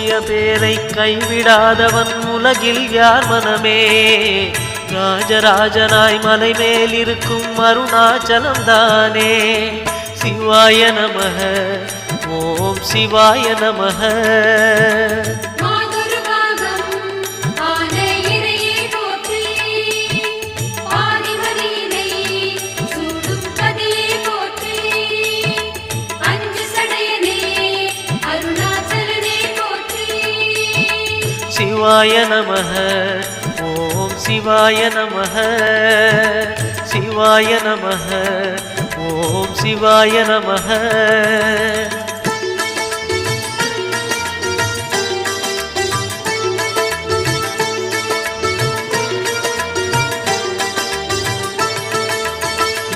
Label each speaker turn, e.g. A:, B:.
A: தோன்றிய பேரை கைவிடாதவன் உலகில் யார் மனமே. ராஜராஜனாய் மலை மேல் இருக்கும் அருணாச்சலம் தானே. சிவாய நமக ஓம் சிவாய நமக. சிவாய நமக ஓம் சிவாய நமக. சிவாய நமக ஓம் சிவாய நமக.